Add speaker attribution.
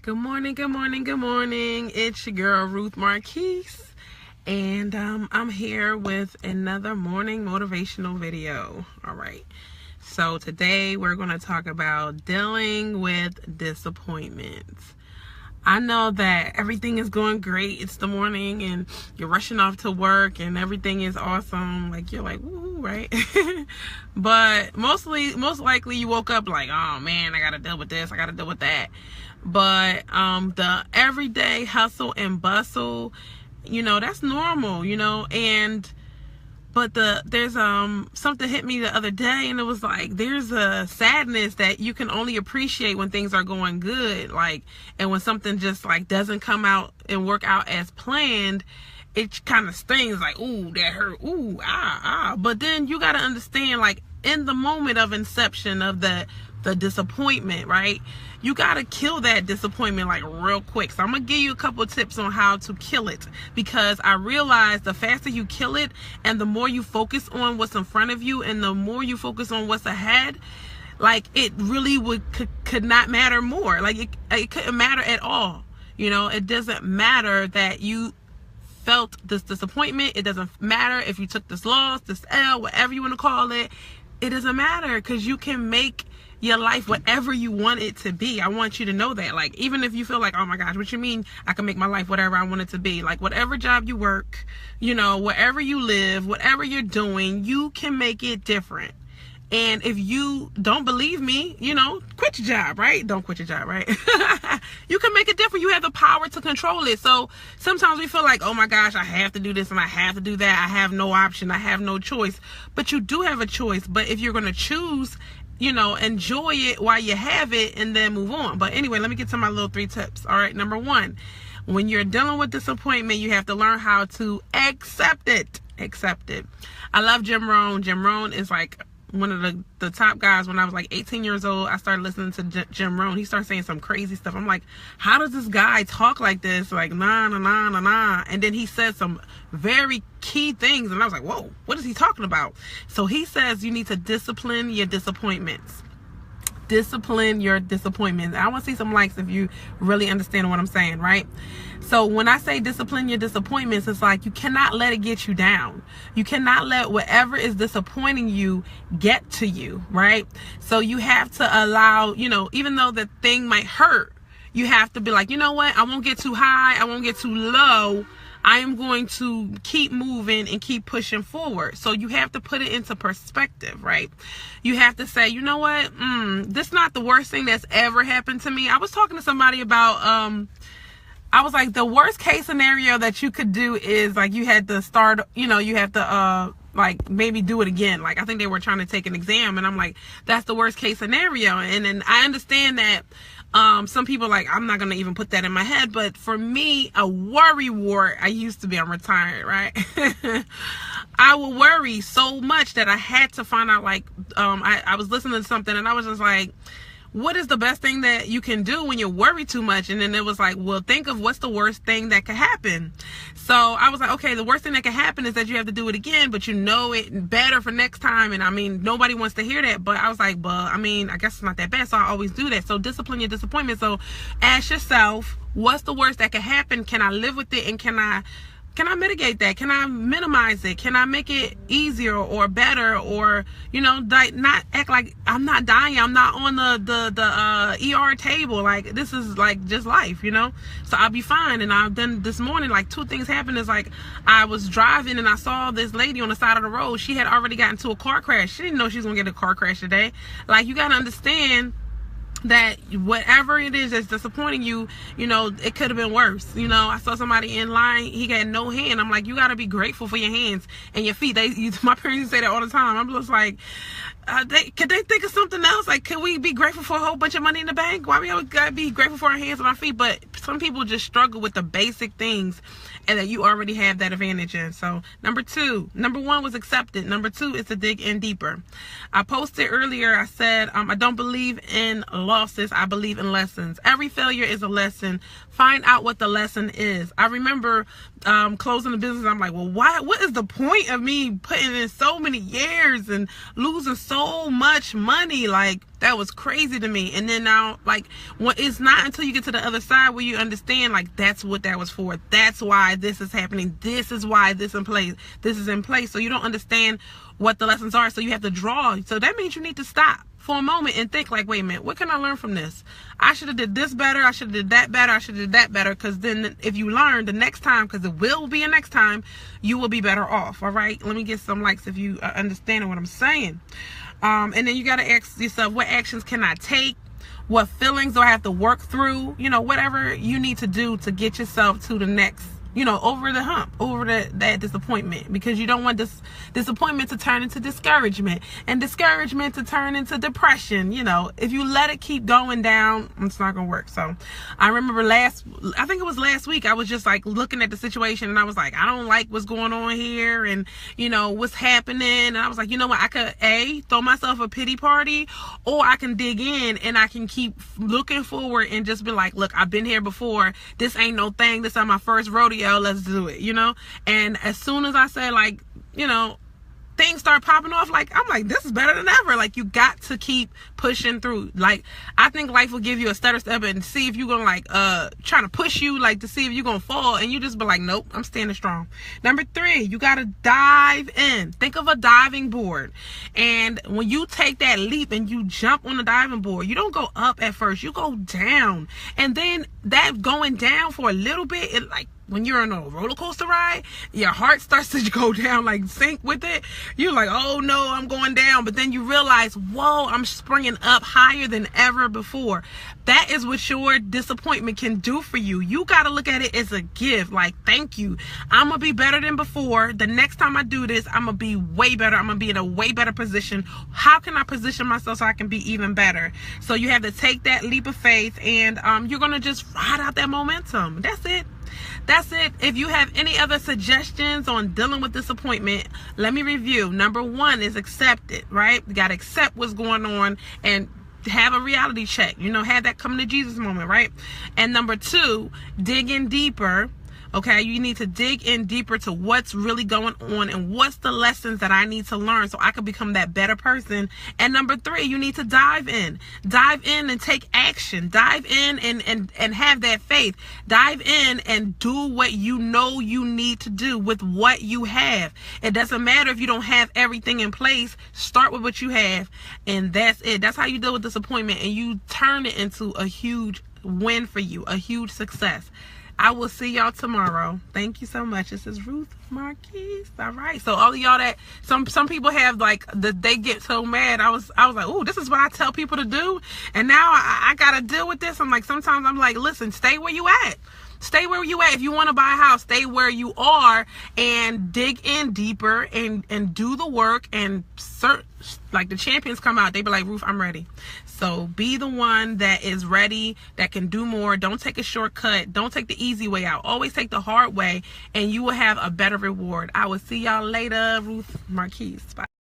Speaker 1: Good morning, good morning, good morning. It's your girl, Ruth Marquise. And I'm here with another morning motivational video. All right. So today we're going to talk about dealing with disappointments. I know that everything is going great. It's the morning and you're rushing off to work and everything is awesome. Like you're like, woo, right? But most likely you woke up like, oh man, I got to deal with this. I got to deal with that. But the everyday hustle and bustle, that's normal, but there's something hit me the other day, and it was like there's a sadness that you can only appreciate when things are going good, and when something just doesn't come out and work out as planned, it kind of stings, like, ooh, that hurt, ooh, but then you got to understand, in the moment of inception of the disappointment, right, you got to kill that disappointment real quick. So I'm gonna give you a couple tips on how to kill it, because I realized the faster you kill it and the more you focus on what's in front of you and the more you focus on what's ahead, it really could not matter more. It couldn't matter at all. It doesn't matter that you felt this disappointment. It doesn't matter if you took this loss, this L, whatever you want to call it. It doesn't matter, because you can make your life whatever you want it to be. I want you to know that. Even if you feel like, oh my gosh, what you mean I can make my life whatever I want it to be? Whatever job you work, wherever you live, whatever you're doing, you can make it different. And if you don't believe me, quit your job, right? Don't quit your job, right? You can make it different. You have the power to control it. So sometimes we feel like, oh my gosh, I have to do this and I have to do that. I have no option. I have no choice. But you do have a choice. But if you're going to choose, enjoy it while you have it and then move on. But anyway, let me get to my little 3 tips. All right. Number 1, when you're dealing with disappointment, you have to learn how to accept it. Accept it. I love Jim Rohn. Jim Rohn is one of the top guys. When I was 18 years old, I started listening to Jim Rohn. He started saying some crazy stuff. I'm like, how does this guy talk like this? Nah, nah, nah, nah, nah. And then he said some very key things. And I was like, whoa, what is he talking about? So he says you need to discipline your disappointments. Discipline your disappointments. I want to see some likes if you really understand what I'm saying, right? So when I say discipline your disappointments, it's you cannot let it get you down. You cannot let whatever is disappointing you get to you, right? So you have to allow, even though the thing might hurt, you have to be like, you know what? I won't get too high. I won't get too low. I am going to keep moving and keep pushing forward. So you have to put it into perspective, right? You have to say, you know what? This is not the worst thing that's ever happened to me. I was talking to somebody about, I was like, the worst case scenario that you could do is you had to start, you have to, maybe do it again. I think they were trying to take an exam, and I'm like, that's the worst case scenario. And then I understand that, some people I'm not going to even put that in my head, but for me, a worry wart, I'm retired, right? I would worry so much that I had to find out, I was listening to something and I was just like, what is the best thing that you can do when you worry too much? And then it was well, think of what's the worst thing that could happen. So I was like, okay, the worst thing that could happen is that you have to do it again, but it better for next time. And nobody wants to hear that, but I was like, I guess it's not that bad. So I always do that. So discipline your disappointment. So ask yourself, what's the worst that could happen? Can I live with it? And can I mitigate that? Can I minimize it? Can I make it easier or better? Or, not act like I'm not dying. I'm not on the ER table. This is just life, So I'll be fine. And then this morning, 2 things happened. Is I was driving and I saw this lady on the side of the road. She had already gotten into a car crash. She didn't know she was going to get a car crash today. You got to understand that whatever it is that's disappointing you, it could have been worse. I saw somebody in line, he got no hand. I'm like, you got to be grateful for your hands and your feet. My parents say that all the time. I'm just like, could they think of something else? Could we be grateful for a whole bunch of money in the bank? Why we always gotta be grateful for our hands and our feet? But some people just struggle with the basic things, and that you already have that advantage in. So number 1 was accepted. Number 2 is to dig in deeper. I posted earlier, I said, I don't believe in losses. I believe in lessons. Every failure is a lesson. Find out what the lesson is. I remember closing the business. I'm like, well, what is the point of me putting in so many years and losing so so much money. Like, that was crazy to me. And then now, like, it's not until you get to the other side where you understand, like, that's what that was for. That's why this is happening. This is why this is in place. So you don't understand what the lessons are. So you have to draw. So that means you need to stop for a moment and think, like, wait a minute, what can I learn from this? I should have did this better. I should have did that better. I should have did that better. Because then if you learn the next time, because it will be a next time, you will be better off. All right. Let me get some likes if you are understanding what I'm saying. And then you got to ask yourself, what actions can I take? What feelings do I have to work through? You know, whatever you need to do to get yourself to the next, you know, over the hump, over that disappointment, because you don't want this disappointment to turn into discouragement, and discouragement to turn into depression. You know, if you let it keep going down, it's not gonna work. So I remember I think it was last week, I was just like looking at the situation, and I was like, I don't like what's going on here, and you know what's happening, and I was like, you know what, I could throw myself a pity party, or I can dig in and I can keep looking forward and just be like, look, I've been here before. This ain't no thing. This is my first rodeo. Let's do it, you know. And as soon as I say, like, you know, things start popping off, like, I'm like, this is better than ever. Like, you got to keep pushing through. Like, I think life will give you a stutter step and see if you're gonna, like, trying to push you, like, to see if you're gonna fall, and you just be like, nope, I'm standing strong. Number 3, you gotta dive in. Think of a diving board, and when you take that leap and you jump on the diving board, you don't go up at first, you go down. And then that going down for a little bit, it, like, when you're on a roller coaster ride, your heart starts to go down, like sync with it. You're like, oh no, I'm going down. But then you realize, whoa, I'm springing up higher than ever before. That is what your disappointment can do for you. You got to look at it as a gift. Like, thank you. I'm going to be better than before. The next time I do this, I'm going to be way better. I'm going to be in a way better position. How can I position myself so I can be even better? So you have to take that leap of faith, and you're going to just ride out that momentum. That's it. That's it. If you have any other suggestions on dealing with disappointment, let me review. Number 1 is accept it, right? You got to accept what's going on and have a reality check. You know, have that come to Jesus moment, right? And number 2, dig in deeper. Okay, you need to dig in deeper to what's really going on and what's the lessons that I need to learn so I can become that better person. And number 3, you need to dive in and take action. Dive in and have that faith. Dive in and do what you know you need to do with what you have. It doesn't matter if you don't have everything in place. Start with what you have, and that's it. That's how you deal with disappointment, and you turn it into a huge win for you, a huge success. I will see y'all tomorrow. Thank you so much. This is Ruth Marquise. All right. So all of y'all that some people have, like, they get so mad. I was like, oh, this is what I tell people to do, and now I gotta deal with this. I'm like, sometimes I'm like, listen, stay where you at. Stay where you at. If you want to buy a house, stay where you are and dig in deeper and do the work and search. Like, the champions come out, they be like, Ruth, I'm ready. So be the one that is ready, that can do more. Don't take a shortcut. Don't take the easy way out. Always take the hard way, and you will have a better reward. I will see y'all later. Ruth Marquise. Bye.